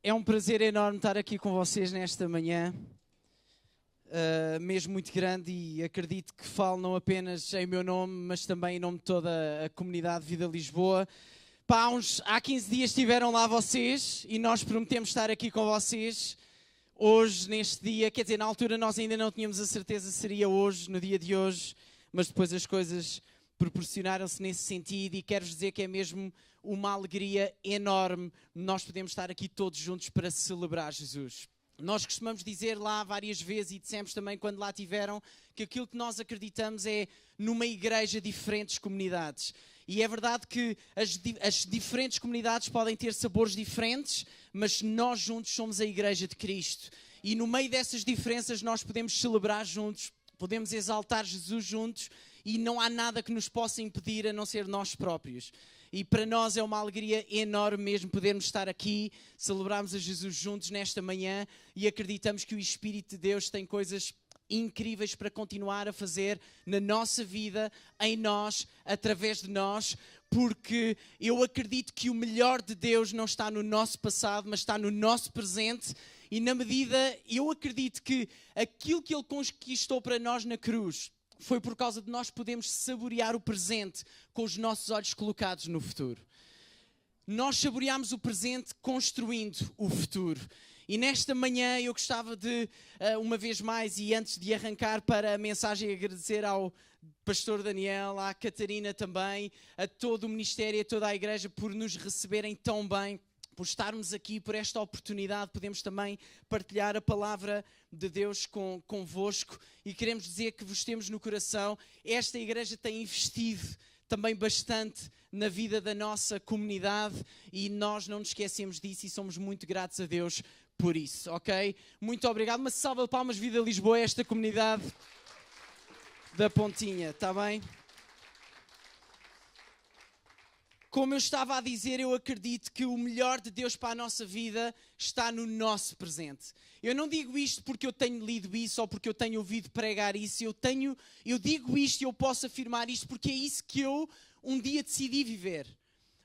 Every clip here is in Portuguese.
É um prazer enorme estar aqui com vocês nesta manhã, mesmo muito grande, e acredito que falo não apenas em meu nome, mas também em nome de toda a comunidade Vida Lisboa. Há 15 dias estiveram lá vocês e nós prometemos estar aqui com vocês hoje, neste dia. Quer dizer, na altura nós ainda não tínhamos a certeza se seria hoje, no dia de hoje, mas depois as coisas proporcionaram-se nesse sentido e quero dizer que é mesmo uma alegria enorme nós podemos estar aqui todos juntos para celebrar Jesus. Nós costumamos dizer lá várias vezes e dissemos também quando lá tiveram que aquilo que nós acreditamos é numa igreja diferentes comunidades. E é verdade que as diferentes comunidades podem ter sabores diferentes, mas nós juntos somos a igreja de Cristo. E no meio dessas diferenças nós podemos celebrar juntos, podemos exaltar Jesus juntos e não há nada que nos possa impedir a não ser nós próprios. E para nós é uma alegria enorme mesmo podermos estar aqui, celebrarmos a Jesus juntos nesta manhã e acreditamos que o Espírito de Deus tem coisas incríveis para continuar a fazer na nossa vida, em nós, através de nós, porque eu acredito que o melhor de Deus não está no nosso passado, mas está no nosso presente. E na medida, eu acredito que aquilo que Ele conquistou para nós na cruz foi por causa de nós podermos saborear o presente com os nossos olhos colocados no futuro. Nós saboreamos o presente construindo o futuro. E nesta manhã eu gostava de, uma vez mais, e antes de arrancar para a mensagem, agradecer ao pastor Daniel, à Catarina também, a todo o ministério, a toda a igreja por nos receberem tão bem, por estarmos aqui, por esta oportunidade, podemos também partilhar a palavra de Deus convosco e queremos dizer que vos temos no coração. Esta igreja tem investido também bastante na vida da nossa comunidade e nós não nos esquecemos disso e somos muito gratos a Deus por isso, ok? Muito obrigado. Uma salva de palmas, Vida Lisboa, esta comunidade da Pontinha, está bem? Como eu estava a dizer, eu acredito que o melhor de Deus para a nossa vida está no nosso presente. Eu não digo isto porque eu tenho lido isso ou porque eu tenho ouvido pregar isso. Eu digo isto e eu posso afirmar isto porque é isso que eu um dia decidi viver.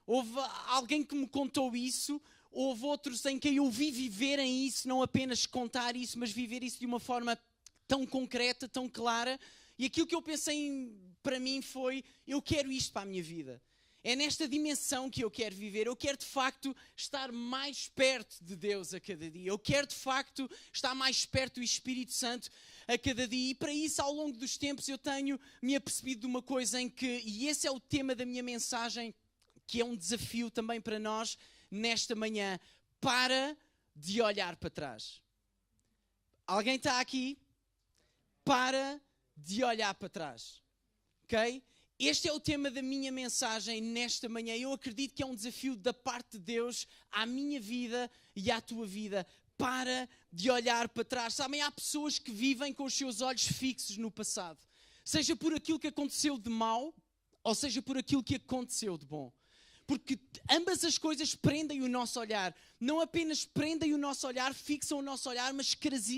Houve alguém que me contou isso, houve outros em quem eu vi viverem isso, não apenas contar isso, mas viver isso de uma forma tão concreta, tão clara. E aquilo que eu pensei para mim foi, eu quero isto para a minha vida. É nesta dimensão que eu quero viver. Eu quero, de facto, estar mais perto de Deus a cada dia. Eu quero, de facto, estar mais perto do Espírito Santo a cada dia. E para isso, ao longo dos tempos, eu tenho me apercebido de uma coisa em que, e esse é o tema da minha mensagem, que é um desafio também para nós nesta manhã. Para de olhar para trás. Alguém está aqui? Para de olhar para trás. Ok? Este é o tema da minha mensagem nesta manhã. Eu acredito que é um desafio da parte de Deus à minha vida e à tua vida. Para de olhar para trás. Sabem, há pessoas que vivem com os seus olhos fixos no passado. Seja por aquilo que aconteceu de mal, ou seja por aquilo que aconteceu de bom. Porque ambas as coisas prendem o nosso olhar. Não apenas prendem o nosso olhar, fixam o nosso olhar, mas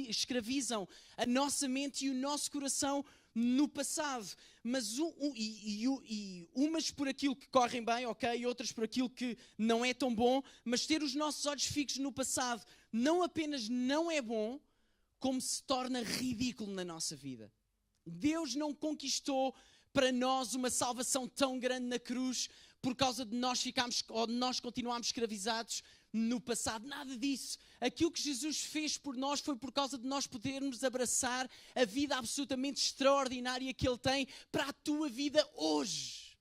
escravizam a nossa mente e o nosso coração no passado, mas umas por aquilo que correm bem, ok, outras por aquilo que não é tão bom, mas ter os nossos olhos fixos no passado não apenas não é bom, como se torna ridículo na nossa vida. Deus não conquistou para nós uma salvação tão grande na cruz por causa de nós ficarmos ou de nós continuarmos escravizados no passado, nada disso. Aquilo que Jesus fez por nós foi por causa de nós podermos abraçar a vida absolutamente extraordinária que Ele tem para a tua vida hoje.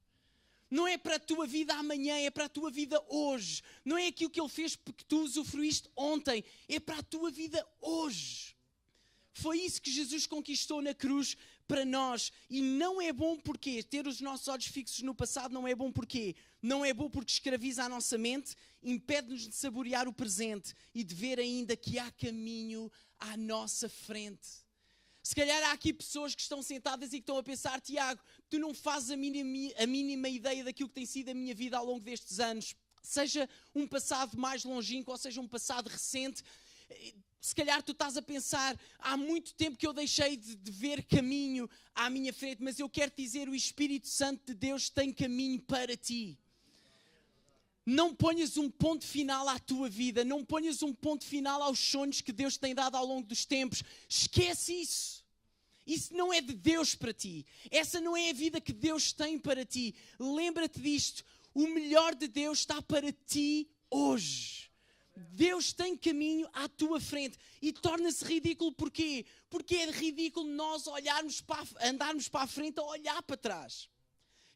Não é para a tua vida amanhã, é para a tua vida hoje. Não é aquilo que Ele fez porque tu usufruíste ontem, é para a tua vida hoje. Foi isso que Jesus conquistou na cruz para nós. E não é bom porque ter os nossos olhos fixos no passado não é bom porque não é bom porque escraviza a nossa mente, impede-nos de saborear o presente e de ver ainda que há caminho à nossa frente. Se calhar há aqui pessoas que estão sentadas e que estão a pensar, Tiago, tu não fazes a mínima ideia daquilo que tem sido a minha vida ao longo destes anos. Seja um passado mais longínquo ou seja um passado recente. Se calhar tu estás a pensar, há muito tempo que eu deixei de ver caminho à minha frente, mas eu quero te dizer, o Espírito Santo de Deus tem caminho para ti. Não ponhas um ponto final à tua vida, não ponhas um ponto final aos sonhos que Deus tem dado ao longo dos tempos. Esquece isso. Isso não é de Deus para ti. Essa não é a vida que Deus tem para ti. Lembra-te disto. O melhor de Deus está para ti hoje. Deus tem caminho à tua frente. E torna-se ridículo porquê? Porque é ridículo nós andarmos para a frente a olhar para trás.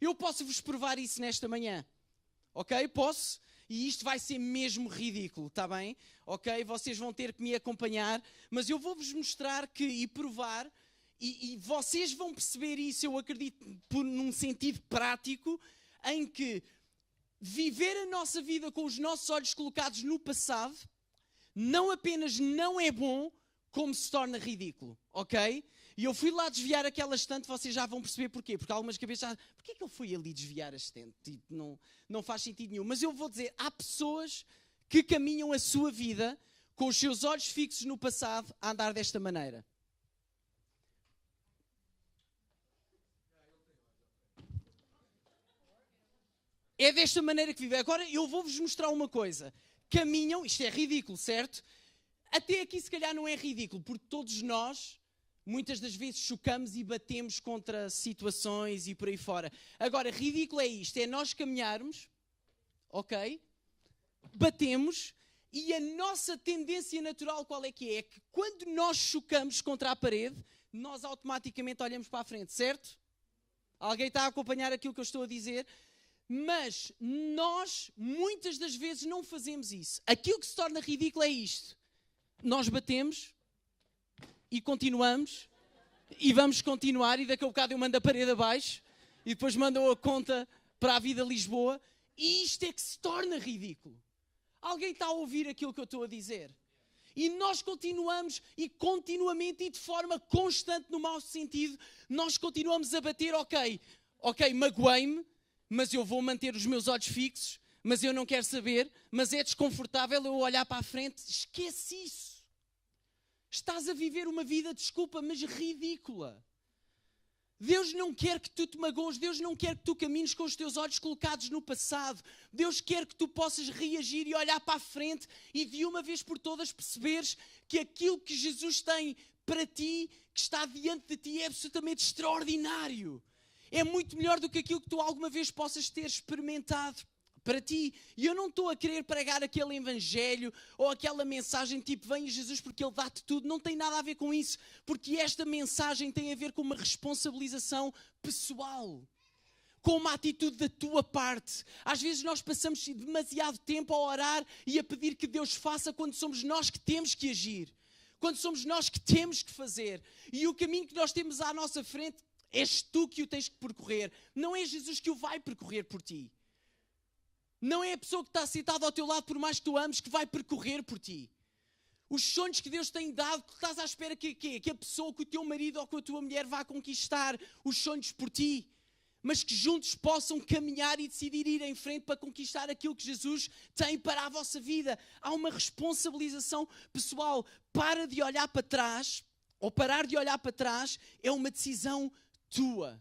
Eu posso vos provar isso nesta manhã. Ok? Posso? E isto vai ser mesmo ridículo, está bem? Ok? Vocês vão ter que me acompanhar. Mas eu vou-vos mostrar e provar. E vocês vão perceber isso, eu acredito, num sentido prático, em que viver a nossa vida com os nossos olhos colocados no passado, não apenas não é bom, como se torna ridículo, ok? E eu fui lá desviar aquela estante, vocês já vão perceber porquê. Porque algumas cabeças já... Porquê que ele foi ali desviar a estante? Tipo, não faz sentido nenhum. Mas eu vou dizer, há pessoas que caminham a sua vida com os seus olhos fixos no passado a andar desta maneira. É desta maneira que vive. Agora eu vou-vos mostrar uma coisa. Caminham, isto é ridículo, certo? Até aqui se calhar não é ridículo, porque todos nós, muitas das vezes, chocamos e batemos contra situações e por aí fora. Agora, ridículo é isto, é nós caminharmos, ok? Batemos e a nossa tendência natural qual é que é? É que quando nós chocamos contra a parede, nós automaticamente olhamos para a frente, certo? Alguém está a acompanhar aquilo que eu estou a dizer? Mas nós, muitas das vezes, não fazemos isso. Aquilo que se torna ridículo é isto. Nós batemos e continuamos e vamos continuar e daqui a bocado eu mando a parede abaixo e depois mando a conta para a Vida Lisboa e isto é que se torna ridículo. Alguém está a ouvir aquilo que eu estou a dizer? E nós continuamos e continuamente e de forma constante no mau sentido, nós continuamos a bater, ok, magoei-me, mas eu vou manter os meus olhos fixos, mas eu não quero saber, mas é desconfortável eu olhar para a frente. Esquece isso. Estás a viver uma vida, desculpa, mas ridícula. Deus não quer que tu te magoes, Deus não quer que tu caminhes com os teus olhos colocados no passado. Deus quer que tu possas reagir e olhar para a frente e de uma vez por todas perceberes que aquilo que Jesus tem para ti, que está diante de ti, é absolutamente extraordinário. É muito melhor do que aquilo que tu alguma vez possas ter experimentado para ti. E eu não estou a querer pregar aquele evangelho ou aquela mensagem tipo venha Jesus porque Ele dá-te tudo. Não tem nada a ver com isso. Porque esta mensagem tem a ver com uma responsabilização pessoal. Com uma atitude da tua parte. Às vezes nós passamos demasiado tempo a orar e a pedir que Deus faça quando somos nós que temos que agir. Quando somos nós que temos que fazer. E o caminho que nós temos à nossa frente és tu que o tens que percorrer. Não é Jesus que o vai percorrer por ti. Não é a pessoa que está sentada ao teu lado, por mais que tu ames, que vai percorrer por ti. Os sonhos que Deus tem dado, que estás à espera que a pessoa, que o teu marido ou que a tua mulher vá conquistar os sonhos por ti. Mas que juntos possam caminhar e decidir ir em frente para conquistar aquilo que Jesus tem para a vossa vida. Há uma responsabilização pessoal. Para de olhar para trás, ou parar de olhar para trás, é uma decisão tua.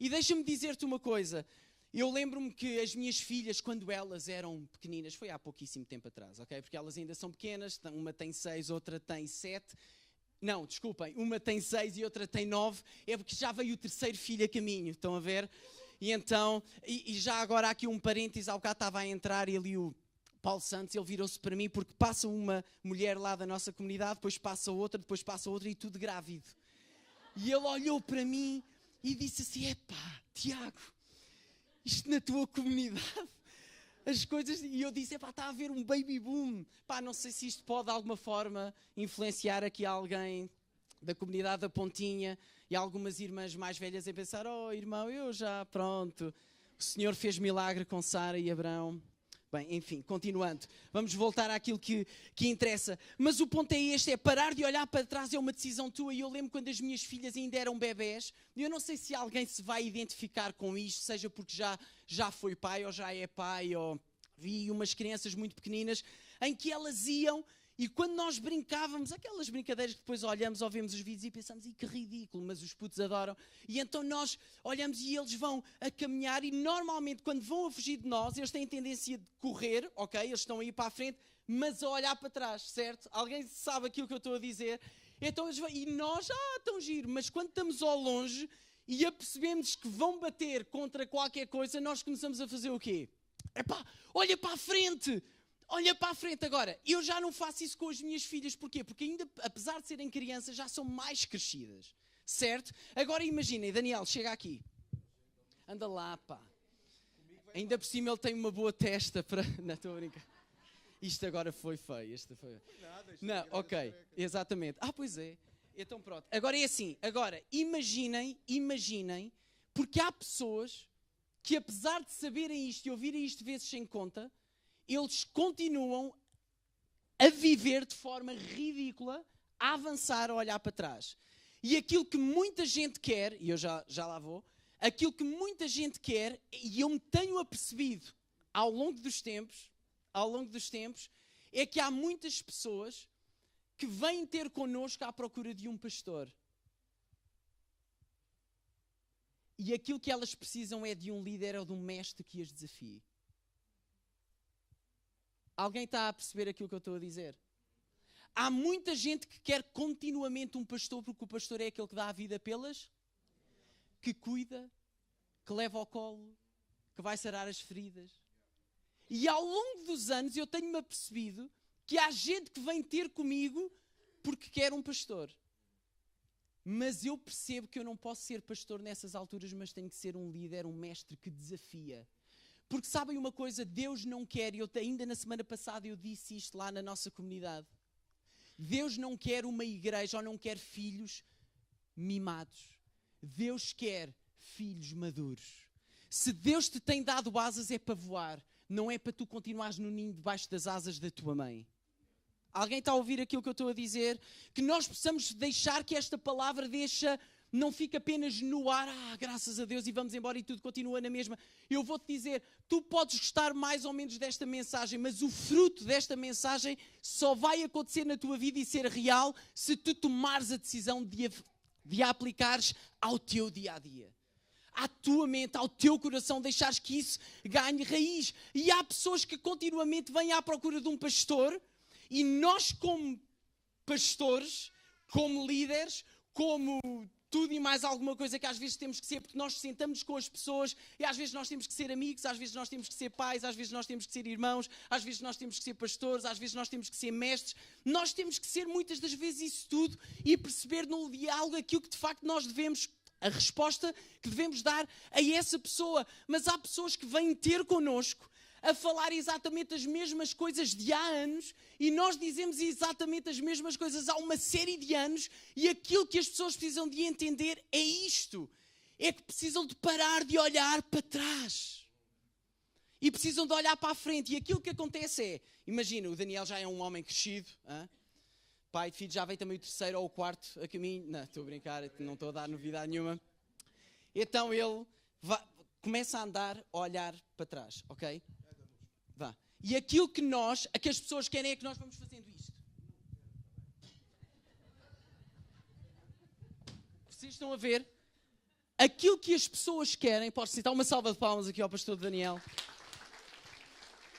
E deixa-me dizer-te uma coisa. Eu lembro-me que as minhas filhas, quando elas eram pequeninas, foi há pouquíssimo tempo atrás, ok? Porque elas ainda são pequenas, uma tem 6, outra tem 7. Não, desculpem, uma tem 6 e outra tem 9. É porque já veio o terceiro filho a caminho, estão a ver? E então, e já agora há aqui um parênteses, há bocado estava a entrar e ali o Paulo Santos, ele virou-se para mim, porque passa uma mulher lá da nossa comunidade, depois passa outra e tudo grávido. E ele olhou para mim e disse assim, epá, Tiago, isto na tua comunidade, as coisas... E eu disse, epá, está a haver um baby boom. Pá, não sei se isto pode de alguma forma influenciar aqui alguém da comunidade da Pontinha e algumas irmãs mais velhas a pensar, oh irmão, eu já, pronto, o Senhor fez milagre com Sara e Abraão. Bem, enfim, continuando. Vamos voltar àquilo que interessa. Mas o ponto é este, é parar de olhar para trás, é uma decisão tua. E eu lembro quando as minhas filhas ainda eram bebés, e eu não sei se alguém se vai identificar com isto, seja porque já foi pai ou já é pai, ou vi umas crianças muito pequeninas, em que elas iam E quando nós brincávamos, aquelas brincadeiras que depois olhamos ou vemos os vídeos e pensamos, que ridículo, mas os putos adoram. E então nós olhamos e eles vão a caminhar e normalmente quando vão a fugir de nós, eles têm tendência de correr, ok? Eles estão a ir para a frente, mas a olhar para trás, certo? Alguém sabe aquilo que eu estou a dizer? Então eles vão, e nós, tão giro, mas quando estamos ao longe e apercebemos que vão bater contra qualquer coisa, nós começamos a fazer o quê? Epá, olha para a frente! Olha para a frente agora. Eu já não faço isso com as minhas filhas. Porquê? Porque ainda, apesar de serem crianças, já são mais crescidas. Certo? Agora imaginem, Daniel, chega aqui. Anda lá, pá. Ainda por cima ele tem uma boa testa para... Não, estou a brincar. Isto agora foi feio. Isto foi... Não, ok. Exatamente. Pois é. Então pronto. Agora é assim. Agora, imaginem, porque há pessoas que apesar de saberem isto e ouvirem isto vezes sem conta, eles continuam a viver de forma ridícula, a avançar, a olhar para trás. E aquilo que muita gente quer, e eu já lá vou, aquilo que muita gente quer, e eu me tenho apercebido ao longo dos tempos, é que há muitas pessoas que vêm ter connosco à procura de um pastor. E aquilo que elas precisam é de um líder ou de um mestre que as desafie. Alguém está a perceber aquilo que eu estou a dizer? Há muita gente que quer continuamente um pastor, porque o pastor é aquele que dá a vida pelas, que cuida, que leva ao colo, que vai sarar as feridas. E ao longo dos anos eu tenho-me apercebido que há gente que vem ter comigo porque quer um pastor. Mas eu percebo que eu não posso ser pastor nessas alturas, mas tenho que ser um líder, um mestre que desafia. Porque sabem uma coisa, Deus não quer, e ainda na semana passada eu disse isto lá na nossa comunidade, Deus não quer uma igreja ou não quer filhos mimados. Deus quer filhos maduros. Se Deus te tem dado asas é para voar, não é para tu continuares no ninho debaixo das asas da tua mãe. Alguém está a ouvir aquilo que eu estou a dizer? Que nós possamos deixar que esta palavra não fica apenas no ar, graças a Deus, e vamos embora e tudo continua na mesma. Eu vou-te dizer, tu podes gostar mais ou menos desta mensagem, mas o fruto desta mensagem só vai acontecer na tua vida e ser real se tu tomares a decisão de a aplicares ao teu dia-a-dia. À tua mente, ao teu coração, deixares que isso ganhe raiz. E há pessoas que continuamente vêm à procura de um pastor e nós como pastores, como líderes, como tudo e mais alguma coisa que às vezes temos que ser, porque nós sentamos com as pessoas e às vezes nós temos que ser amigos, às vezes nós temos que ser pais, às vezes nós temos que ser irmãos, às vezes nós temos que ser pastores, às vezes nós temos que ser mestres. Nós temos que ser muitas das vezes isso tudo e perceber no diálogo aquilo que de facto nós devemos, a resposta que devemos dar a essa pessoa. Mas há pessoas que vêm ter connosco a falar exatamente as mesmas coisas de há anos e nós dizemos exatamente as mesmas coisas há uma série de anos e aquilo que as pessoas precisam de entender é isto. É que precisam de parar de olhar para trás. E precisam de olhar para a frente. E aquilo que acontece é, imagina, o Daniel já é um homem crescido, pai de filho, já vem também o terceiro ou o quarto a caminho. Não, estou a brincar, não estou a dar novidade nenhuma. Então ele começa a andar, a olhar para trás, ok? Vá. E aquilo que as pessoas querem é que nós vamos fazendo isto. Vocês estão a ver? Aquilo que as pessoas querem, posso citar uma salva de palmas aqui ao pastor Daniel.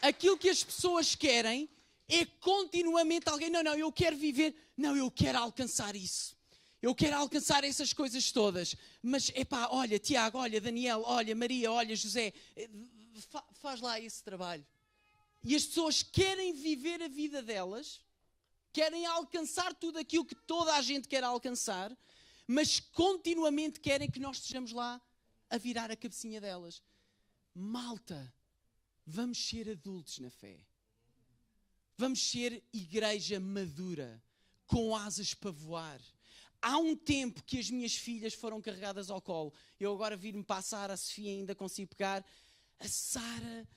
Aquilo que as pessoas querem é continuamente alguém, não, eu quero viver, não, eu quero alcançar isso. Eu quero alcançar essas coisas todas. Mas, olha, Tiago, olha, Daniel, olha, Maria, olha, José, faz lá esse trabalho. E as pessoas querem viver a vida delas, querem alcançar tudo aquilo que toda a gente quer alcançar, mas continuamente querem que nós estejamos lá a virar a cabecinha delas. Malta, vamos ser adultos na fé. Vamos ser igreja madura, com asas para voar. Há um tempo que as minhas filhas foram carregadas ao colo. Eu agora vir-me passar, a Sofia ainda consigo pegar. A Sara,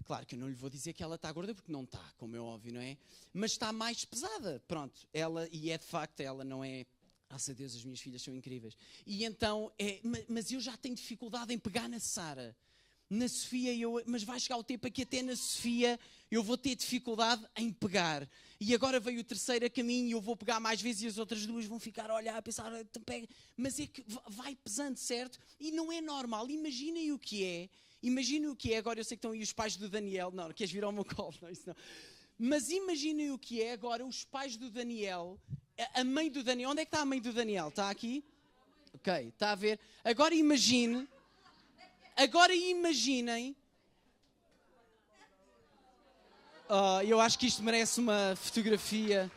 claro que eu não lhe vou dizer que ela está gorda, porque não está, como é óbvio, não é? Mas está mais pesada, pronto. E é de facto, ela não é... Graças a Deus, as minhas filhas são incríveis. E então, mas eu já tenho dificuldade em pegar na Sara. na Sofia, mas vai chegar o tempo em que até na Sofia eu vou ter dificuldade em pegar. E agora veio o terceiro a caminho e eu vou pegar mais vezes e as outras duas vão ficar a olhar, a pensar, pega. Mas é que vai pesando, certo? E não é normal. Imaginem o que é. Agora eu sei que estão aí os pais do Daniel. Não queres vir ao meu colo? Não, isso não. Mas imaginem o que é agora os pais do Daniel, a mãe do Daniel. Onde é que está a mãe do Daniel? Está aqui? Ok, está a ver? Agora imaginem. Eu acho que isto merece uma fotografia.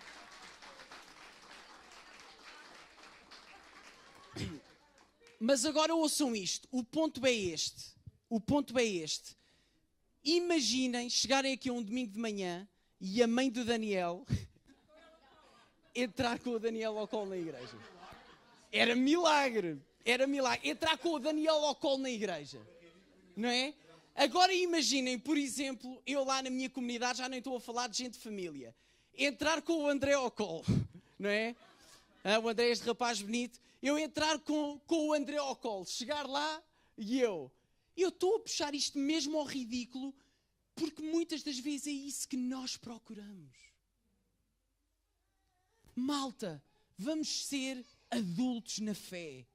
Mas agora ouçam isto. O ponto é este. Imaginem chegarem aqui um domingo de manhã e a mãe do Daniel entrar com o Daniel ao colo na igreja. Era milagre. Entrar com o Daniel ao colo na igreja. Não é? Agora imaginem, por exemplo, eu lá na minha comunidade, já nem estou a falar de gente de família, entrar com o André ao colo, não é? O André é este rapaz bonito. Eu entrar com o André ao colo, chegar lá e eu estou a puxar isto mesmo ao ridículo, porque muitas das vezes é isso que nós procuramos. Malta, vamos ser adultos na fé.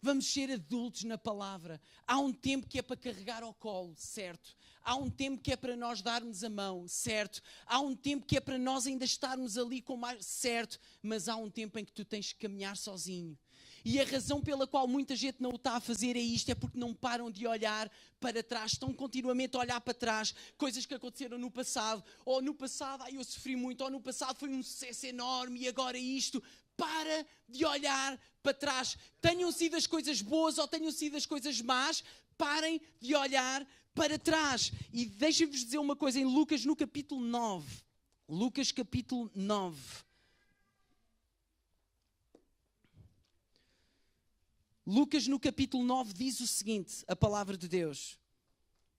Vamos ser adultos na palavra. Há um tempo que é para carregar ao colo, certo? Há um tempo que é para nós darmos a mão, certo? Há um tempo que é para nós ainda estarmos ali com mais, certo? Mas há um tempo em que tu tens que caminhar sozinho. E a razão pela qual muita gente não o está a fazer é isto, é porque não param de olhar para trás, estão continuamente a olhar para trás, coisas que aconteceram no passado, ou no passado, eu sofri muito, ou no passado foi um sucesso enorme e agora isto. Para de olhar para trás. Tenham sido as coisas boas ou tenham sido as coisas más, parem de olhar para trás. E deixem-vos dizer uma coisa em Lucas, no capítulo 9. Lucas, capítulo 9. Lucas, no capítulo 9, diz o seguinte, a palavra de Deus.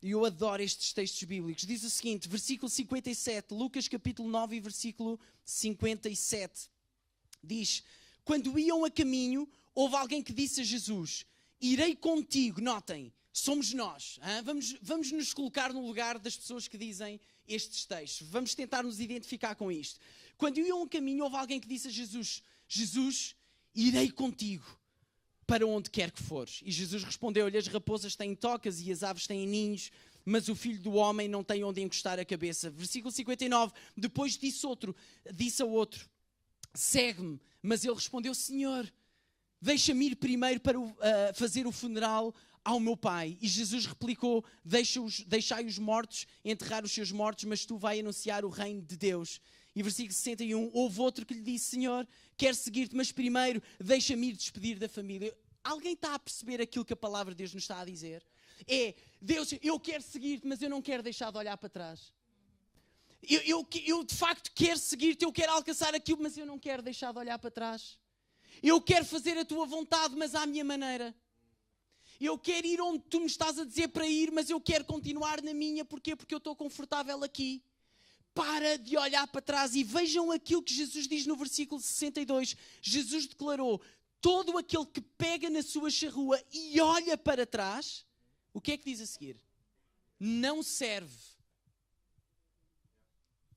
E eu adoro estes textos bíblicos. Diz o seguinte, versículo 57. Lucas, capítulo 9, versículo 57. Diz, quando iam a caminho, houve alguém que disse a Jesus, irei contigo. Notem, somos nós. Vamos nos colocar no lugar das pessoas que dizem estes textos. Vamos tentar nos identificar com isto. Quando iam a caminho, houve alguém que disse a Jesus, Jesus, irei contigo para onde quer que fores. E Jesus respondeu-lhe, as raposas têm tocas e as aves têm ninhos, mas o Filho do Homem não tem onde encostar a cabeça. Versículo 59, depois disse a outro, segue-me. Mas ele respondeu, Senhor, deixa-me ir primeiro para fazer o funeral ao meu pai. E Jesus replicou, deixai os mortos enterrar os seus mortos, mas tu vai anunciar o reino de Deus. E versículo 61, houve outro que lhe disse, Senhor, quero seguir-te, mas primeiro deixa-me ir despedir da família. Alguém está a perceber aquilo que a palavra de Deus nos está a dizer? Deus, eu quero seguir-te, mas eu não quero deixar de olhar para trás. Eu de facto quero seguir-te, eu quero alcançar aquilo, mas eu não quero deixar de olhar para trás. Eu quero fazer a tua vontade, mas à minha maneira. Eu quero ir onde tu me estás a dizer para ir, mas eu quero continuar na minha. Porquê? Porque eu estou confortável aqui. Para de olhar para trás e vejam aquilo que Jesus diz no versículo 62. Jesus declarou, todo aquele que pega na sua charrua e olha para trás, o que é que diz a seguir? Não serve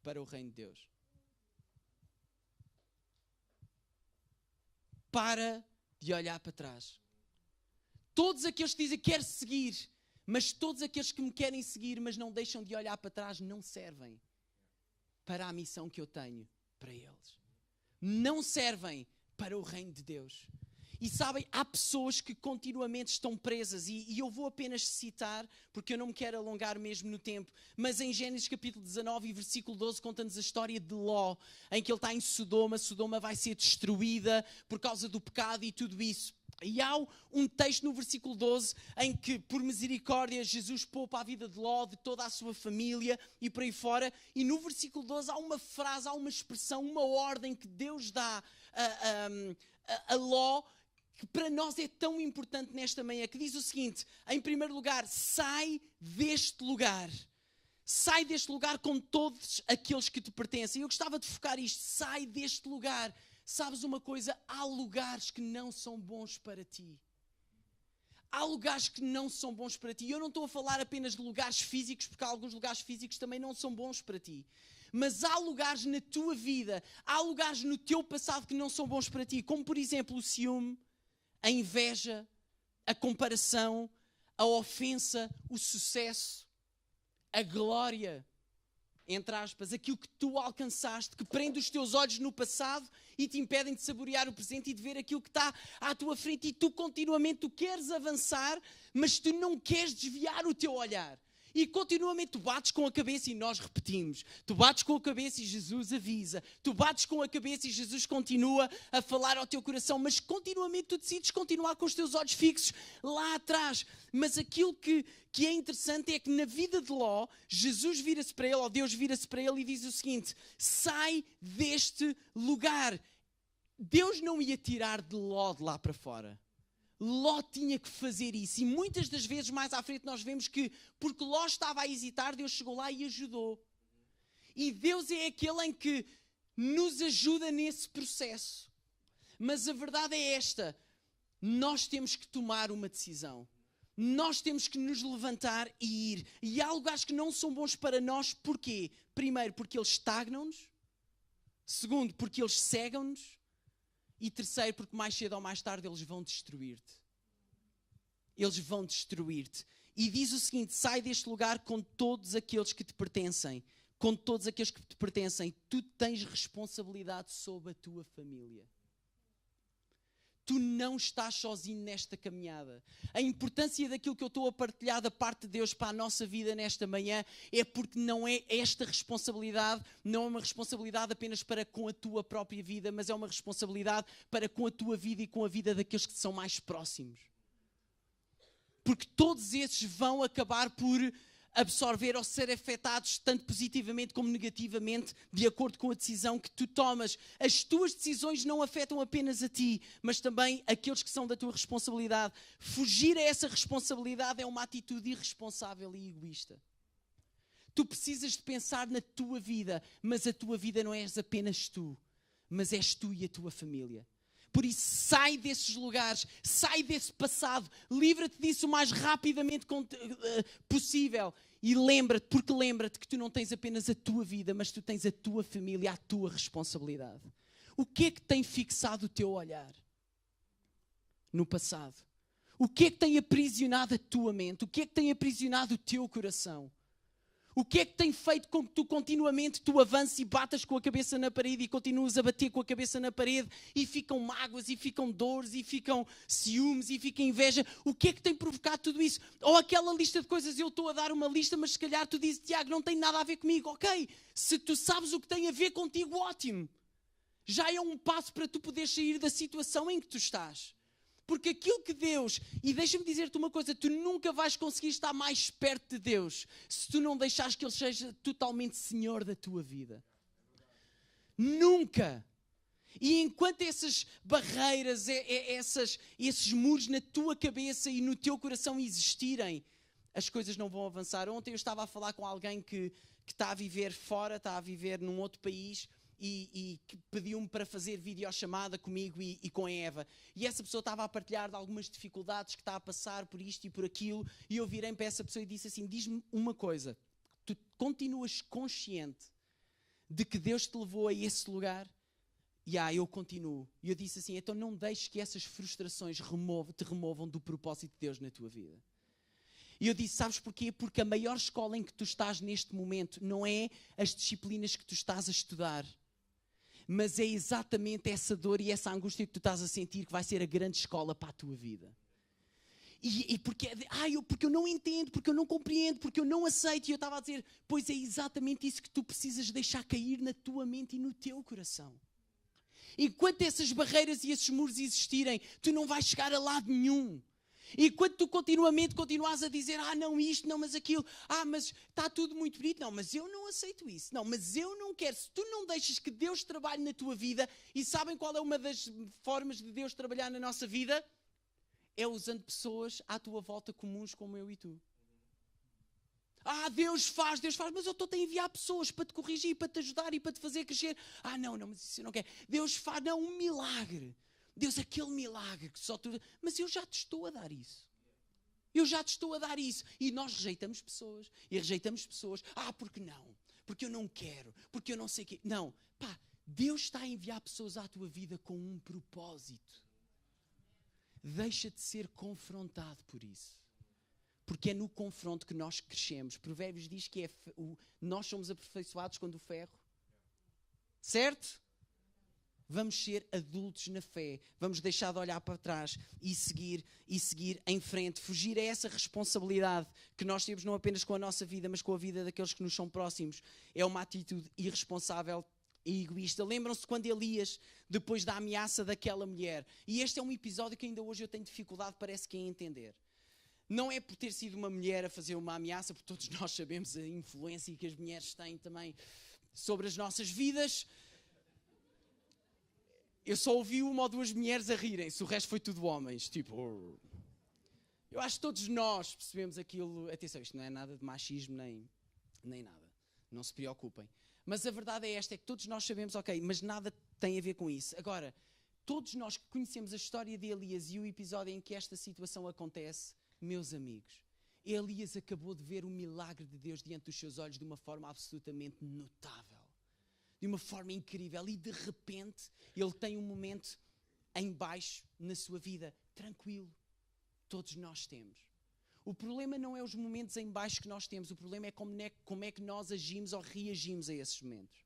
para o reino de Deus. Para de olhar para trás. Todos aqueles que dizem quero seguir, mas todos aqueles que me querem seguir, mas não deixam de olhar para trás, não servem para a missão que eu tenho para eles. Não servem para o reino de Deus. E sabem, há pessoas que continuamente estão presas, e eu vou apenas citar, porque eu não me quero alongar mesmo no tempo, mas em Gênesis capítulo 19 e versículo 12 conta-nos a história de Ló, em que ele está em Sodoma, Sodoma vai ser destruída por causa do pecado e tudo isso. E há um texto no versículo 12 em que, por misericórdia, Jesus poupa a vida de Ló, de toda a sua família e por aí fora. E no versículo 12 há uma frase, há uma expressão, uma ordem que Deus dá a Ló, que para nós é tão importante nesta manhã, que diz o seguinte, em primeiro lugar, sai deste lugar. Sai deste lugar com todos aqueles que te pertencem. Eu gostava de focar isto, sai deste lugar. Sabes uma coisa? Há lugares que não são bons para ti. Há lugares que não são bons para ti. Eu não estou a falar apenas de lugares físicos, porque há alguns lugares físicos também não são bons para ti. Mas há lugares na tua vida, há lugares no teu passado que não são bons para ti. Como, por exemplo, o ciúme, a inveja, a comparação, a ofensa, o sucesso, a glória, entre aspas, aquilo que tu alcançaste, que prende os teus olhos no passado e te impedem de saborear o presente e de ver aquilo que está à tua frente. E tu continuamente tu queres avançar, mas tu não queres desviar o teu olhar. E continuamente tu bates com a cabeça e nós repetimos. Tu bates com a cabeça e Jesus avisa. Tu bates com a cabeça e Jesus continua a falar ao teu coração. Mas continuamente tu decides continuar com os teus olhos fixos lá atrás. Mas aquilo que é interessante é que na vida de Ló, Jesus vira-se para ele, ou Deus vira-se para ele e diz o seguinte: sai deste lugar. Deus não ia tirar de Ló de lá para fora. Ló tinha que fazer isso. E muitas das vezes mais à frente nós vemos que, porque Ló estava a hesitar, Deus chegou lá e ajudou. E Deus é aquele em que nos ajuda nesse processo. Mas a verdade é esta: nós temos que tomar uma decisão. Nós temos que nos levantar e ir. E há lugares que não são bons para nós. Porquê? Primeiro, porque eles estagnam-nos. Segundo, porque eles cegam-nos. E terceiro, porque mais cedo ou mais tarde eles vão destruir-te. Eles vão destruir-te. E diz o seguinte: sai deste lugar com todos aqueles que te pertencem. Com todos aqueles que te pertencem. Tu tens responsabilidade sobre a tua família. Tu não estás sozinho nesta caminhada. A importância daquilo que eu estou a partilhar da parte de Deus para a nossa vida nesta manhã é porque não é esta responsabilidade, não é uma responsabilidade apenas para com a tua própria vida, mas é uma responsabilidade para com a tua vida e com a vida daqueles que te são mais próximos. Porque todos esses vão acabar por absorver ou ser afetados tanto positivamente como negativamente de acordo com a decisão que tu tomas. As tuas decisões não afetam apenas a ti, mas também aqueles que são da tua responsabilidade. Fugir a essa responsabilidade é uma atitude irresponsável e egoísta. Tu precisas de pensar na tua vida, mas a tua vida não és apenas tu, mas és tu e a tua família. Por isso, sai desses lugares, sai desse passado, livra-te disso o mais rapidamente possível. E lembra-te que tu não tens apenas a tua vida, mas tu tens a tua família, a tua responsabilidade. O que é que tem fixado o teu olhar no passado? O que é que tem aprisionado a tua mente? O que é que tem aprisionado o teu coração? O que é que tem feito com que tu continuamente tu avances e batas com a cabeça na parede e continuas a bater com a cabeça na parede e ficam mágoas e ficam dores e ficam ciúmes e fica inveja? O que é que tem provocado tudo isso? Ou aquela lista de coisas, eu estou a dar uma lista, mas se calhar tu dizes: Tiago, não tem nada a ver comigo. Ok, se tu sabes o que tem a ver contigo, ótimo. Já é um passo para tu poderes sair da situação em que tu estás. Porque aquilo que Deus, e deixa-me dizer-te uma coisa, tu nunca vais conseguir estar mais perto de Deus se tu não deixares que Ele seja totalmente Senhor da tua vida. Nunca. E enquanto essas barreiras, esses muros na tua cabeça e no teu coração existirem, as coisas não vão avançar. Ontem eu estava a falar com alguém que está a viver fora, está a viver num outro país, e que pediu-me para fazer videochamada comigo e com a Eva. E essa pessoa estava a partilhar de algumas dificuldades que está a passar por isto e por aquilo. E eu virei para essa pessoa e disse assim: diz-me uma coisa, tu continuas consciente de que Deus te levou a esse lugar? E eu continuo. E eu disse assim: então não deixes que essas frustrações te removam do propósito de Deus na tua vida. E eu disse: sabes porquê? Porque a maior escola em que tu estás neste momento não é as disciplinas que tu estás a estudar, mas é exatamente essa dor e essa angústia que tu estás a sentir que vai ser a grande escola para a tua vida. E porque eu não entendo, porque eu não compreendo, porque eu não aceito. E eu estava a dizer: pois é exatamente isso que tu precisas deixar cair na tua mente e no teu coração. Enquanto essas barreiras e esses muros existirem, tu não vais chegar a lado nenhum. E quando tu continuas a dizer: não isto, não mas aquilo, mas está tudo muito bonito, não, mas eu não aceito isso, não, mas eu não quero. Se tu não deixas que Deus trabalhe na tua vida, e sabem qual é uma das formas de Deus trabalhar na nossa vida? É usando pessoas à tua volta comuns como eu e tu. Deus faz, mas eu estou a enviar pessoas para te corrigir, para te ajudar e para te fazer crescer. Não, mas isso eu não quero. Deus faz, um milagre. Deus, aquele milagre que só tu... Mas eu já te estou a dar isso. Eu já te estou a dar isso. E nós rejeitamos pessoas. E rejeitamos pessoas. Porque não? Porque eu não quero. Porque eu não sei o quê. Não. Deus está a enviar pessoas à tua vida com um propósito. Deixa de ser confrontado por isso. Porque é no confronto que nós crescemos. Provérbios diz que nós somos aperfeiçoados quando o ferro. Certo? Vamos ser adultos na fé. Vamos deixar de olhar para trás e seguir em frente. Fugir a essa responsabilidade que nós temos não apenas com a nossa vida, mas com a vida daqueles que nos são próximos. É uma atitude irresponsável e egoísta. Lembram-se quando Elias, depois da ameaça daquela mulher, e este é um episódio que ainda hoje eu tenho dificuldade, parece que, em entender. Não é por ter sido uma mulher a fazer uma ameaça, porque todos nós sabemos a influência que as mulheres têm também sobre as nossas vidas. Eu só ouvi uma ou duas mulheres a rirem-se, o resto foi tudo homens. Eu acho que todos nós percebemos aquilo. Atenção, isto não é nada de machismo nem nada. Não se preocupem. Mas a verdade é esta, é que todos nós sabemos, mas nada tem a ver com isso. Agora, todos nós que conhecemos a história de Elias e o episódio em que esta situação acontece, meus amigos, Elias acabou de ver o milagre de Deus diante dos seus olhos de uma forma absolutamente notável. De uma forma incrível. E de repente, ele tem um momento em baixo na sua vida. Tranquilo. Todos nós temos. O problema não é os momentos em baixo que nós temos. O problema é como é que nós agimos ou reagimos a esses momentos.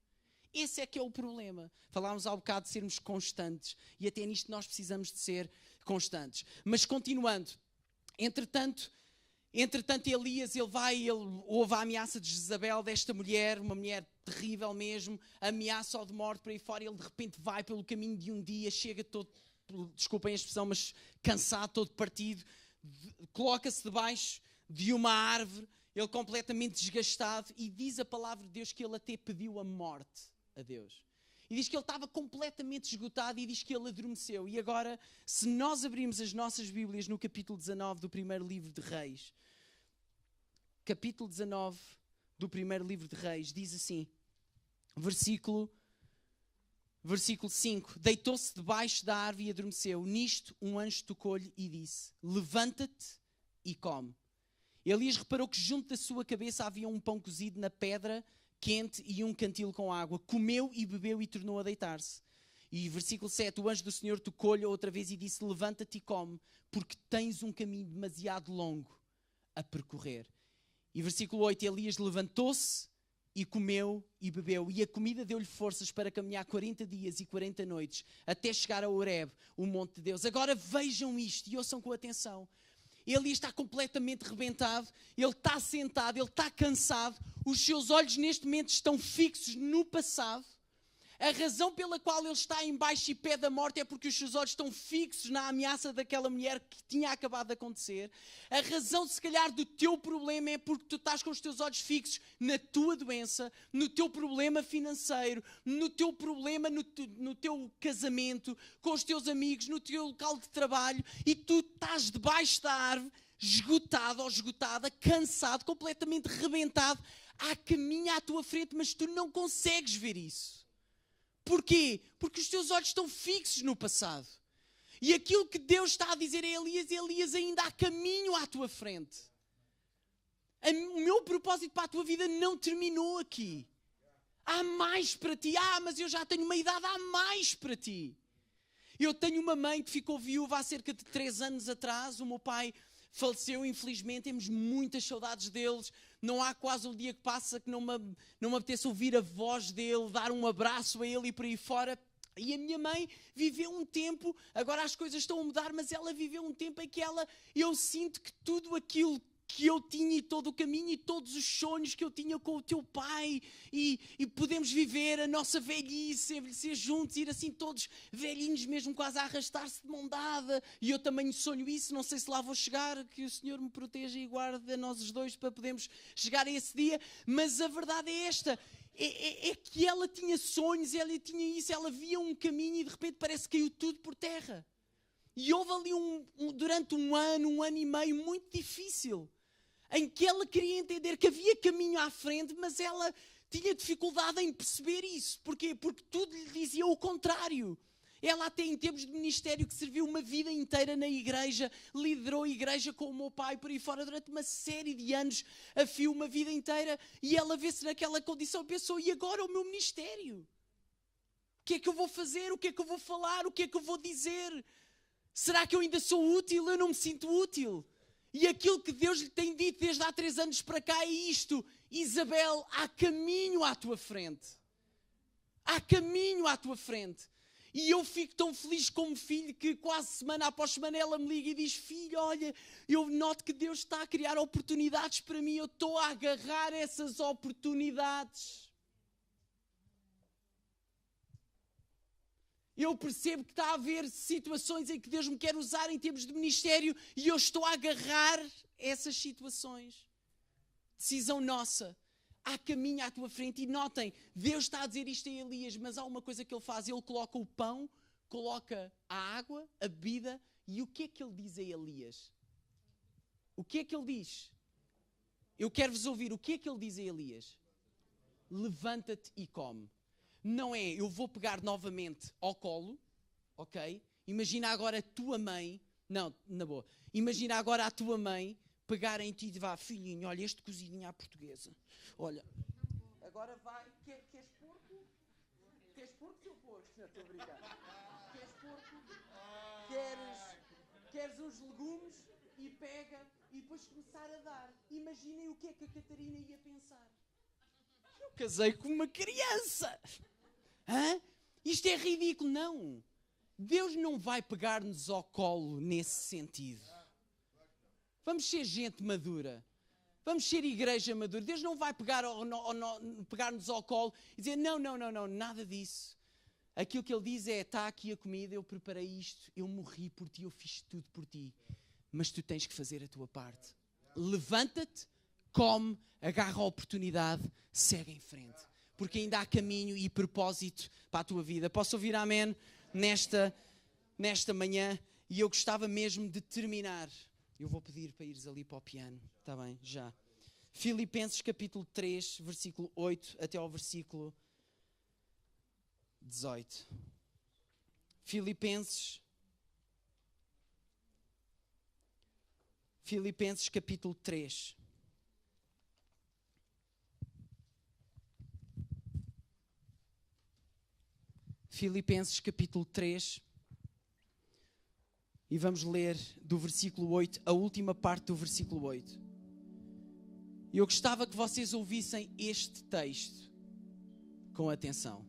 Esse é que é o problema. Falámos há bocado de sermos constantes. E até nisto nós precisamos de ser constantes. Mas continuando. Entretanto, Elias, ele ouve a ameaça de Jezabel, desta mulher, uma mulher terrível mesmo, ameaça ou de morte por aí fora. Ele de repente vai pelo caminho de um dia, chega todo, desculpem a expressão, mas cansado, todo partido, coloca-se debaixo de uma árvore, ele completamente desgastado, e diz a palavra de Deus que ele até pediu a morte a Deus. E diz que ele estava completamente esgotado e diz que ele adormeceu. E agora, se nós abrirmos as nossas Bíblias no capítulo 19 do primeiro livro de Reis, capítulo 19 do primeiro livro de Reis, diz assim, versículo 5, deitou-se debaixo da árvore e adormeceu. Nisto um anjo tocou-lhe e disse, levanta-te e come. Elias reparou que junto da sua cabeça havia um pão cozido na pedra quente e um cantil com água. Comeu e bebeu e tornou a deitar-se. E versículo 7, o anjo do Senhor tocou-lhe outra vez e disse, levanta-te e come, porque tens um caminho demasiado longo a percorrer. E versículo 8, Elias levantou-se e comeu e bebeu. E a comida deu-lhe forças para caminhar 40 dias e 40 noites, até chegar a Horebe, o monte de Deus. Agora vejam isto e ouçam com atenção. Elias está completamente rebentado, ele está sentado, ele está cansado, os seus olhos neste momento estão fixos no passado. A razão pela qual ele está em baixo e pede a morte é porque os seus olhos estão fixos na ameaça daquela mulher que tinha acabado de acontecer. A razão, se calhar, do teu problema é porque tu estás com os teus olhos fixos na tua doença, no teu problema financeiro, no teu problema no teu casamento, com os teus amigos, no teu local de trabalho, e tu estás debaixo da árvore, esgotado ou esgotada, cansado, completamente rebentado, há caminho à tua frente, mas tu não consegues ver isso. Porquê? Porque os teus olhos estão fixos no passado. E aquilo que Deus está a dizer a Elias, ainda há caminho à tua frente. O meu propósito para a tua vida não terminou aqui. Há mais para ti. Mas eu já tenho uma idade, há mais para ti. Eu tenho uma mãe que ficou viúva há cerca de 3 anos atrás. O meu pai faleceu, infelizmente, temos muitas saudades deles. Não há quase um dia que passa que não me apeteça ouvir a voz dele, dar um abraço a ele e por aí fora. E a minha mãe viveu um tempo, agora as coisas estão a mudar, mas ela viveu um tempo em que eu sinto que tudo aquilo que eu tinha e todo o caminho e todos os sonhos que eu tinha com o teu pai e podemos viver a nossa velhice, envelhecer juntos, ir assim todos velhinhos mesmo, quase a arrastar-se de mão dada, e eu também sonho isso, não sei se lá vou chegar, que o Senhor me proteja e guarde a nós os dois para podermos chegar a esse dia, mas a verdade é esta, é que ela tinha sonhos, ela tinha isso, ela via um caminho e de repente parece que caiu tudo por terra. E houve ali durante um ano e meio muito difícil, em que ela queria entender que havia caminho à frente, mas ela tinha dificuldade em perceber isso. Porquê? Porque tudo lhe dizia o contrário. Ela até em tempos de ministério que serviu uma vida inteira na igreja, liderou a igreja com o meu pai por aí fora durante uma série de anos, a fio, uma vida inteira, e ela vê-se naquela condição e pensou, e agora o meu ministério? O que é que eu vou fazer? O que é que eu vou falar? O que é que eu vou dizer? Será que eu ainda sou útil? Eu não me sinto útil. E aquilo que Deus lhe tem dito desde há 3 anos para cá é isto: Isabel, há caminho à tua frente. Há caminho à tua frente. E eu fico tão feliz como filho que quase semana após semana ela me liga e diz: filho, olha, eu noto que Deus está a criar oportunidades para mim, eu estou a agarrar essas oportunidades. Eu percebo que está a haver situações em que Deus me quer usar em termos de ministério e eu estou a agarrar essas situações. Decisão nossa. Há caminho à tua frente. E notem, Deus está a dizer isto a Elias, mas há uma coisa que ele faz. Ele coloca o pão, coloca a água, a bebida. E o que é que ele diz a Elias? O que é que ele diz? Eu quero-vos ouvir. O que é que ele diz a Elias? Levanta-te e come. Não é, eu vou pegar novamente ao colo, ok? Imagina agora a tua mãe, não, na boa, imagina agora a tua mãe pegar em ti e dizer, filhinho, olha, este cozinho à portuguesa, olha, agora vai, queres porco? Queres porco ou porco? Não, estou a brincar. Queres porco? Queres uns legumes? E pega, e depois começar a dar. Imaginem o que é que a Catarina ia pensar. Eu casei com uma criança. Hã? Isto é ridículo. Não. Deus não vai pegar-nos ao colo nesse sentido. Vamos ser gente madura. Vamos ser igreja madura. Deus não vai pegar-nos ao colo e dizer, não, nada disso. Aquilo que Ele diz é, está aqui a comida, eu preparei isto, eu morri por ti, eu fiz tudo por ti. Mas tu tens que fazer a tua parte. Levanta-te, come, agarra a oportunidade, segue em frente. Porque ainda há caminho e propósito para a tua vida. Posso ouvir amém nesta manhã? E eu gostava mesmo de terminar. Eu vou pedir para ires ali para o piano. Está bem? Já. Filipenses capítulo 3, versículo 8 até ao versículo 18. Filipenses capítulo 3. Filipenses capítulo 3. E vamos ler do versículo 8, a última parte do versículo 8. Eu gostava que vocês ouvissem este texto com atenção.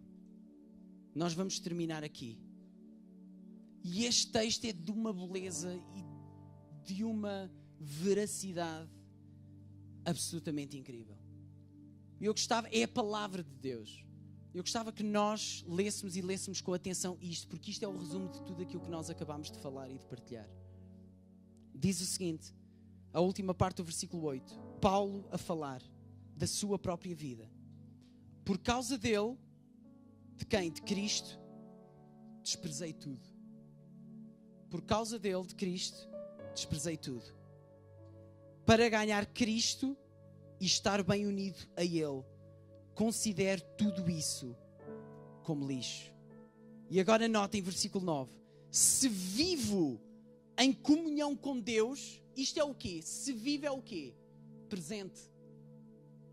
Nós vamos terminar aqui. E este texto é de uma beleza e de uma veracidade absolutamente incrível. Eu gostava, é a palavra de Deus. Eu gostava que nós lêssemos com atenção isto, porque isto é o resumo de tudo aquilo que nós acabámos de falar e de partilhar. Diz o seguinte, a última parte do versículo 8. Paulo a falar da sua própria vida. Por causa dele, de quem? De Cristo, desprezei tudo. Por causa dele, de Cristo, desprezei tudo. Para ganhar Cristo e estar bem unido a Ele, considero tudo isso como lixo. E agora notem versículo 9. Se vivo em comunhão com Deus, isto é o quê? Se vivo é o quê? Presente.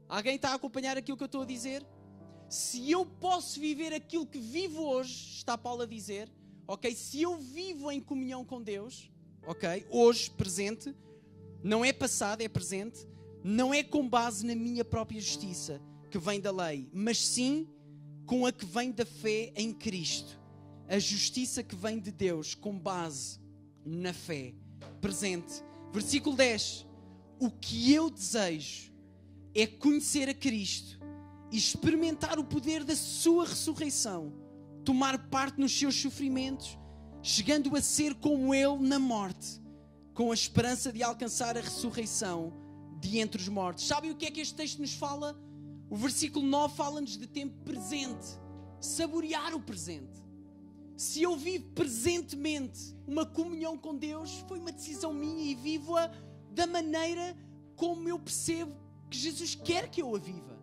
Alguém está a acompanhar aquilo que eu estou a dizer? Se eu posso viver aquilo que vivo hoje, está Paulo a dizer, ok? Se eu vivo em comunhão com Deus, ok? Hoje, presente, não é passado, é presente, não é com base na minha própria justiça, que vem da lei, mas sim com a que vem da fé em Cristo. A justiça que vem de Deus com base na fé. Presente. Versículo 10. O que eu desejo é conhecer a Cristo e experimentar o poder da sua ressurreição, tomar parte nos seus sofrimentos, chegando a ser como Ele na morte, com a esperança de alcançar a ressurreição de entre os mortos. Sabem o que é que este texto nos fala? O versículo 9 fala-nos de tempo presente, saborear o presente. Se eu vivo presentemente uma comunhão com Deus, foi uma decisão minha e vivo-a da maneira como eu percebo que Jesus quer que eu a viva.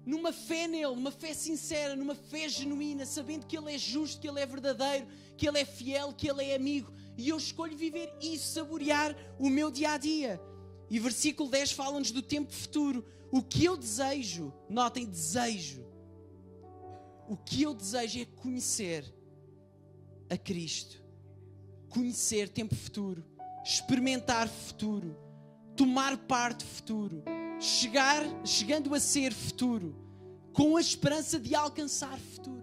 numa fé nele, numa fé sincera, numa fé genuína, sabendo que ele é justo, que ele é verdadeiro, que ele é fiel, que ele é amigo. E eu escolho viver isso, saborear o meu dia-a-dia. E versículo 10 fala-nos do tempo futuro. O que eu desejo, notem, desejo. O que eu desejo é conhecer a Cristo. Conhecer tempo futuro. Experimentar futuro. Tomar parte futuro. Chegando a ser futuro. Com a esperança de alcançar futuro.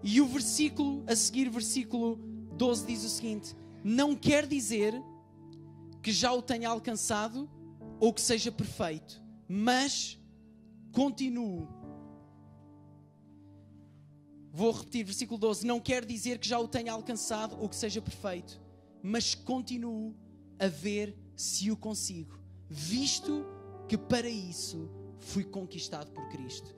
E o versículo, a seguir, versículo 12 diz o seguinte: não quer dizer que já o tenha alcançado ou que seja perfeito, mas continuo. Vou repetir, versículo 12. Não quer dizer que já o tenha alcançado ou que seja perfeito, mas continuo a ver se o consigo, visto que para isso fui conquistado por Cristo.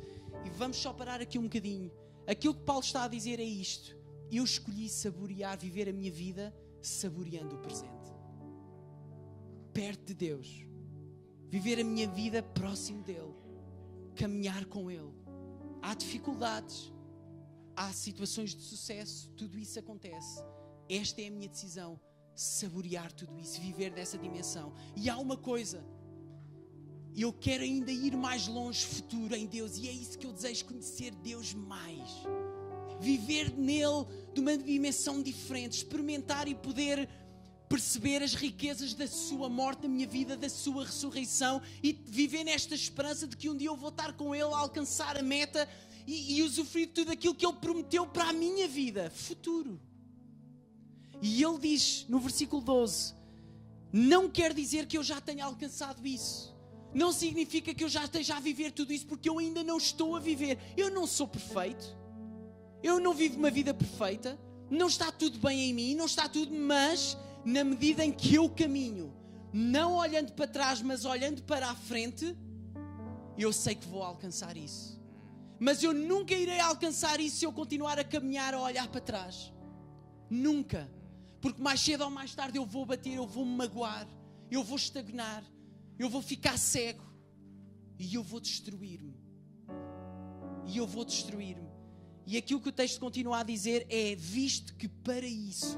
E vamos só parar aqui um bocadinho. Aquilo que Paulo está a dizer é isto: eu escolhi saborear, viver a minha vida saboreando o presente, perto de Deus, viver a minha vida próximo dele, caminhar com ele. Há dificuldades, há situações de sucesso, tudo isso acontece. Esta é a minha decisão, saborear tudo isso, viver nessa dimensão. E há uma coisa, eu quero ainda ir mais longe, futuro em Deus, e é isso que eu desejo, conhecer Deus mais, viver nele de uma dimensão diferente, experimentar e poder perceber as riquezas da sua morte na minha vida, da sua ressurreição, e viver nesta esperança de que um dia eu vou estar com ele, a alcançar a meta e usufruir de tudo aquilo que ele prometeu para a minha vida, futuro. E ele diz no versículo 12, não quer dizer que eu já tenha alcançado isso. Não significa que eu já esteja a viver tudo isso, porque eu ainda não estou a viver. Eu não sou perfeito. Eu não vivo uma vida perfeita. Não está tudo bem em mim, não está tudo, mas na medida em que eu caminho, não olhando para trás, mas olhando para a frente, eu sei que vou alcançar isso. Mas eu nunca irei alcançar isso se eu continuar a caminhar, a olhar para trás. Nunca. Porque mais cedo ou mais tarde eu vou bater, eu vou me magoar, eu vou estagnar, eu vou ficar cego e eu vou destruir-me. E eu vou destruir-me. E aquilo que o texto continua a dizer é: visto que para isso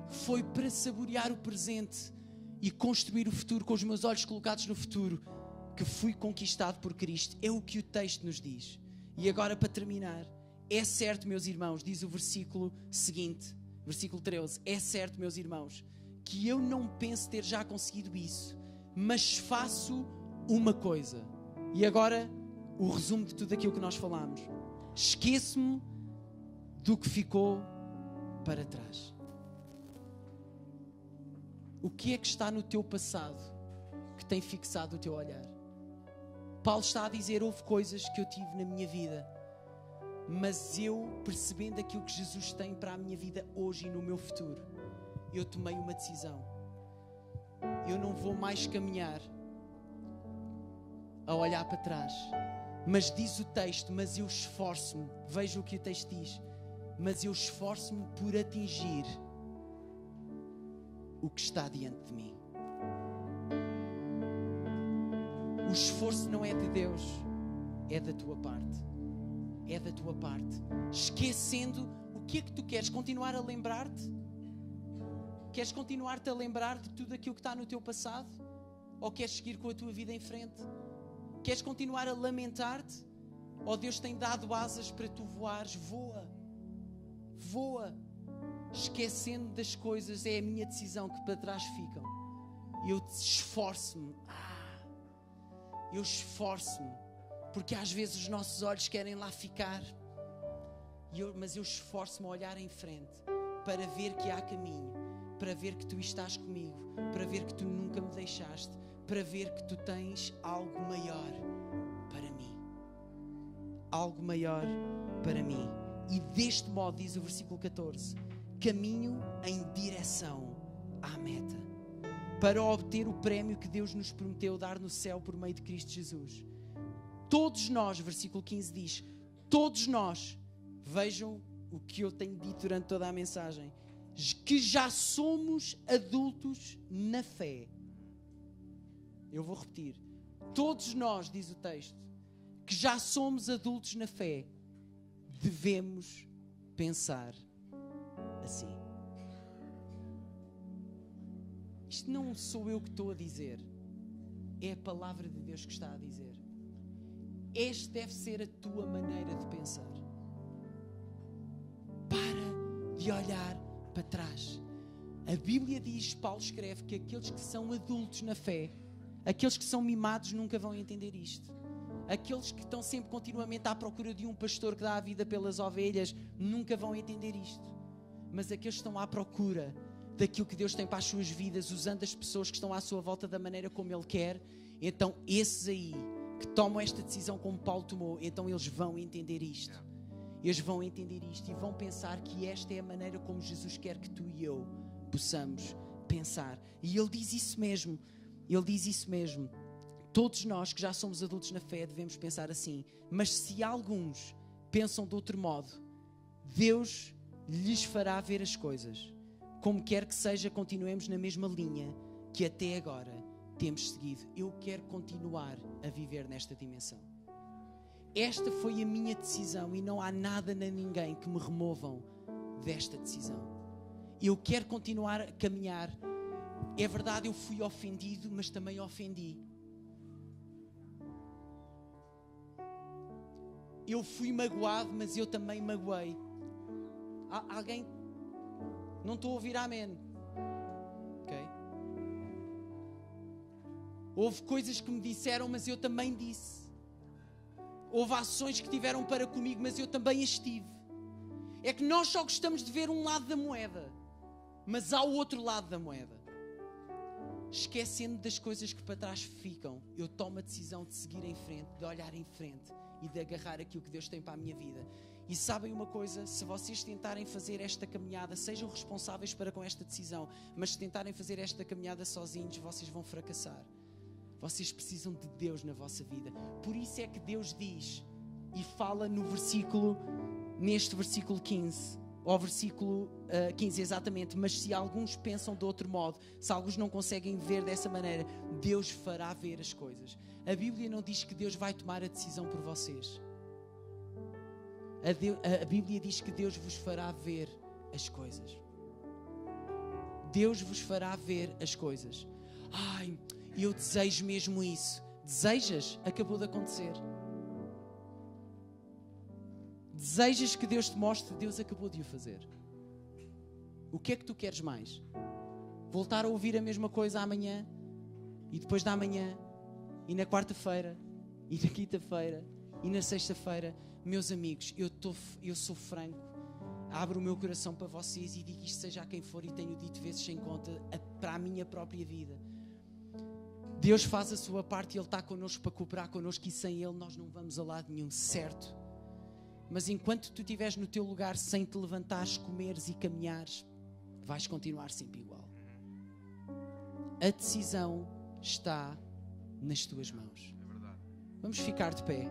foi para saborear o presente e construir o futuro com os meus olhos colocados no futuro, que fui conquistado por Cristo. É o que o texto nos diz. E agora, para terminar, é certo, meus irmãos, diz o versículo seguinte, versículo 13, é certo, meus irmãos, que eu não penso ter já conseguido isso, mas faço uma coisa. E agora, o resumo de tudo aquilo que nós falamos: esqueço-me do que ficou para trás. O que é que está no teu passado que tem fixado o teu olhar? Paulo está a dizer: houve coisas que eu tive na minha vida, mas eu, percebendo aquilo que Jesus tem para a minha vida hoje e no meu futuro, eu tomei uma decisão. Eu não vou mais caminhar a olhar para trás. Mas diz o texto, mas eu esforço-me, veja o que o texto diz, mas eu esforço-me por atingir o que está diante de mim. O esforço não é de Deus, é da tua parte. É da tua parte. Esquecendo, o que é que tu queres? Continuar a lembrar-te? Queres continuar-te a lembrar de tudo aquilo que está no teu passado? Ou queres seguir com a tua vida em frente? Queres continuar a lamentar-te? Ou Deus tem dado asas para tu voares? Voa. Voa. Esquecendo das coisas, é a minha decisão que para trás ficam. Eu esforço-me. Eu esforço-me. Porque às vezes os nossos olhos querem lá ficar. Mas eu esforço-me a olhar em frente para ver que há caminho, para ver que tu estás comigo, para ver que tu nunca me deixaste, para ver que tu tens algo maior para mim. Algo maior para mim. E deste modo, diz o versículo 14, caminho em direção à meta, para obter o prémio que Deus nos prometeu dar no céu por meio de Cristo Jesus. Todos nós, versículo 15 diz, todos nós, vejam o que eu tenho dito durante toda a mensagem, que já somos adultos na fé. Eu vou repetir. Todos nós, diz o texto, que já somos adultos na fé, devemos pensar assim. Isto não sou eu que estou a dizer, é a palavra de Deus que está a dizer. Esta deve ser a tua maneira de pensar. Para de olhar para trás. A Bíblia diz, Paulo escreve, que aqueles que são adultos na fé, aqueles que são mimados nunca vão entender isto. Aqueles que estão sempre continuamente à procura de um pastor que dá a vida pelas ovelhas, nunca vão entender isto. Mas aqueles que estão à procura daquilo que Deus tem para as suas vidas, usando as pessoas que estão à sua volta da maneira como Ele quer, então esses aí que tomam esta decisão como Paulo tomou, então eles vão entender isto. Eles vão entender isto e vão pensar que esta é a maneira como Jesus quer que tu e eu possamos pensar. E Ele diz isso mesmo. Ele diz isso mesmo. Todos nós que já somos adultos na fé devemos pensar assim. Mas se alguns pensam de outro modo, Deus lhes fará ver as coisas. Como quer que seja, continuemos na mesma linha que até agora temos seguido. Eu quero continuar a viver nesta dimensão. Esta foi a minha decisão e não há nada nem ninguém que me removam desta decisão. Eu quero continuar a caminhar. É verdade, eu fui ofendido, mas também ofendi. Eu fui magoado, mas eu também magoei. Alguém... Não estou a ouvir amém. Ok? Houve coisas que me disseram, mas eu também disse. Houve ações que tiveram para comigo, mas eu também as tive. É que nós só gostamos de ver um lado da moeda, mas há o outro lado da moeda. Esquecendo das coisas que para trás ficam, eu tomo a decisão de seguir em frente, de olhar em frente e de agarrar aquilo que Deus tem para a minha vida. E sabem uma coisa? Se vocês tentarem fazer esta caminhada, sejam responsáveis para com esta decisão, mas se tentarem fazer esta caminhada sozinhos, vocês vão fracassar. Vocês precisam de Deus na vossa vida. Por isso é que Deus diz e fala neste versículo 15, ou versículo 15 exatamente, mas se alguns pensam de outro modo, se alguns não conseguem ver dessa maneira, Deus fará ver as coisas. A Bíblia não diz que Deus vai tomar a decisão por vocês. A Bíblia diz que Deus vos fará ver as coisas. Deus vos fará ver as coisas. Ai, eu desejo mesmo isso. Desejas? Acabou de acontecer. Desejas que Deus te mostre? Deus acabou de o fazer. O que é que tu queres mais? Voltar a ouvir a mesma coisa amanhã? E depois da manhã? E na quarta-feira? E na quinta-feira? E na sexta-feira? Meus amigos, eu sou franco. Abro o meu coração para vocês e digo isto seja a quem for, e tenho dito vezes sem conta para a minha própria vida. Deus faz a sua parte e Ele está connosco para cooperar connosco, e sem Ele nós não vamos a lado nenhum, certo? Mas enquanto tu estiveres no teu lugar sem te levantares, comeres e caminhares, vais continuar sempre igual. A decisão está nas tuas mãos. Vamos ficar de pé.